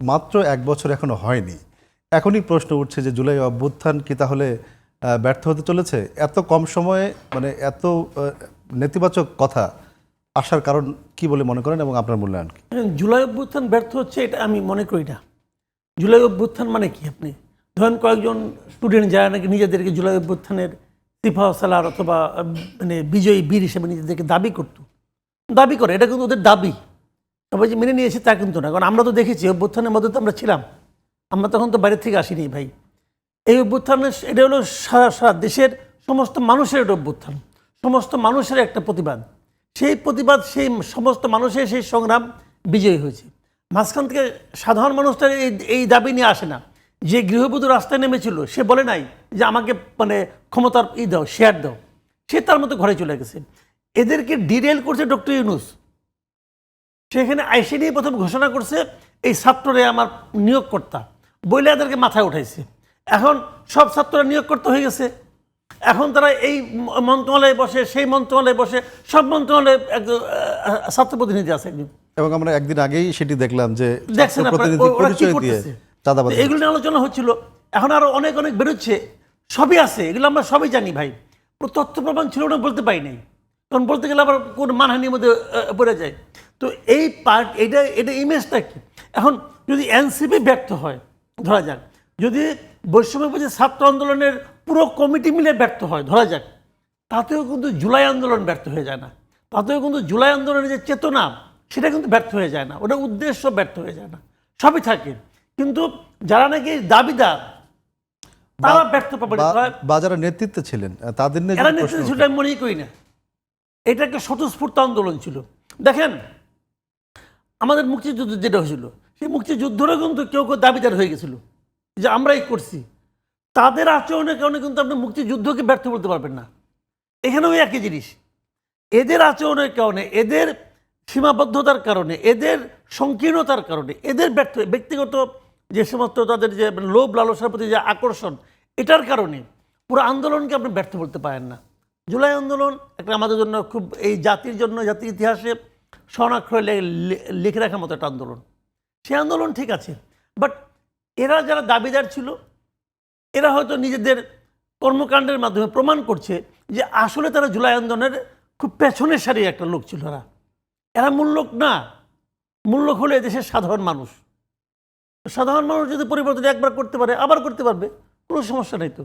মাত্র ১ বছর এখনো হয়নি, এখনই প্রশ্ন উঠছে যে জুলাই অভ্যুত্থান কি তাহলে ব্যর্থ হতে চলেছে? এত কম সময়ে মানে এত নেতিবাচক কথা আসার কারণ কি বলে মনে করেন এবং আপনার মূল্যায়ন কি? জুলাই অভ্যুত্থান ব্যর্থ হচ্ছে এটা আমি মনে করি না। জুলাই অভ্যুত্থান মানে কি? আপনি ধরেন কয়েকজন স্টুডেন্ট যারা নাকি নিজেদেরকে জুলাই অভ্যুত্থানের সিপাহ সালার অথবা মানে বিজয়ী বীর হিসেবে নিজেদেরকে দাবি করে, এটা কিন্তু ওদের দাবি। তবে যে মেনে নিয়েছে তা কিন্তু না, কারণ আমরা তো দেখেছি অভ্যুত্থানের মধ্যে তো আমরা ছিলাম, আমরা তখন তো বাইরে থেকে আসিনি ভাই। এই অভ্যুত্থানের এটা হলো সারা দেশের সমস্ত মানুষের একটা অভ্যুত্থান, সমস্ত মানুষের একটা প্রতিবাদ। সেই প্রতিবাদ, সেই সমস্ত মানুষের সেই সংগ্রাম বিজয়ী হয়েছে। মাঝখান থেকে সাধারণ মানুষটা এই দাবি নিয়ে আসে না। যে গৃহবধূ রাস্তায় নেমেছিল সে বলে নাই যে আমাকে মানে ক্ষমতার দাও, শেয়ার দাও, সে তার মতো ঘরে চলে গেছে। এদেরকে ডিরেল করছে ডক্টর ইউনূস। সেখানে আইসি নিয়ে প্রথম ঘোষণা করছে এই ছাত্ররে আমার নিয়োগকর্তা বইলে এদেরকে মাথায় উঠাইছে। এখন সব ছাত্ররা নিয়োগকর্তা হয়ে গেছে। এখন তারা এই মন্ত্রণালয়ে বসে, সেই মন্ত্রণালয়ে বসে, সব মন্ত্রণালয়ে ছাত্র প্রতিনিধি আছে একজন। এবং আমরা একদিন আগেই সেটি দেখলাম যে দেখছেন পরিচয় দিয়ে চাঁদাবাজি, এগুলো নিয়ে আলোচনা হচ্ছিল। এখন আরো অনেক অনেক বেরোচ্ছে, সবই আছে, এগুলো আমরা সবই জানি ভাই। তথ্য প্রমাণ ছিল না বলতে পাই নাই, কারণ বলতে গেলে আবার কোন মানহানির মধ্যে পড়ে যায়। তো এই পার্ট এটা ইমেজটা কি? এখন যদি এনসিপি ব্যর্থ হয়, ধরা যাক যদি বৈষম্যবিরোধী ছাত্র আন্দোলনের পুরো কমিটি মিলে ব্যর্থ হয়, ধরা যাক, তাতেও কিন্তু জুলাই আন্দোলন ব্যর্থ হয়ে যায় না। তাতেও কিন্তু জুলাই আন্দোলনের যে চেতনা সেটা কিন্তু ব্যর্থ হয়ে যায় না, ওটা উদ্দেশ্য ব্যর্থ হয়ে যায় না, সবই থাকে। কিন্তু যারা নাকি দাবিদার তারা ব্যর্থ পাবে বা যারা নেতৃত্বে ছিলেন তাদের নিয়ে এরা নেতৃত্ব ছিল আমি মনেই করি না। এটা একটা স্বতঃস্ফূর্ত আন্দোলন ছিল। দেখেন আমাদের মুক্তিযুদ্ধ যেটা হয়েছিল, সেই মুক্তিযুদ্ধেরও কিন্তু কেউ কেউ দাবিদার হয়ে গেছিল যে আমরাই করছি। তাদের আচরণের কারণে কিন্তু আপনি মুক্তিযুদ্ধকে ব্যর্থ বলতে পারবেন না। এখানেও একই জিনিস, এদের আচরণের কারণে, এদের সীমাবদ্ধতার কারণে, এদের সংকীর্ণতার কারণে, এদের ব্যক্তিগত যে সমস্ত তাদের যে লোভ লালসার প্রতি যে আকর্ষণ, এটার কারণে পুরো আন্দোলনকে আপনি ব্যর্থ বলতে পারেন না। জুলাই আন্দোলন একটা আমাদের জন্য খুব, এই জাতির জন্য, জাতির ইতিহাসে স্বর্ণাক্ষরে লিখে রাখার মতো একটা আন্দোলন। সেই আন্দোলন ঠিক আছে, বাট এরা যারা দাবিদার ছিল এরা হয়তো নিজেদের কর্মকাণ্ডের মাধ্যমে প্রমাণ করছে যে আসলে তারা জুলাই আন্দোলনের খুব পেছনের সারির একটা লোক ছিল। এরা মূল লোক না, মূল লোক হলো এদেশের সাধারণ মানুষ। সাধারণ মানুষ যদি পরিবর্তন একবার করতে পারে আবার করতে পারবে, কোনো সমস্যা নেই তো।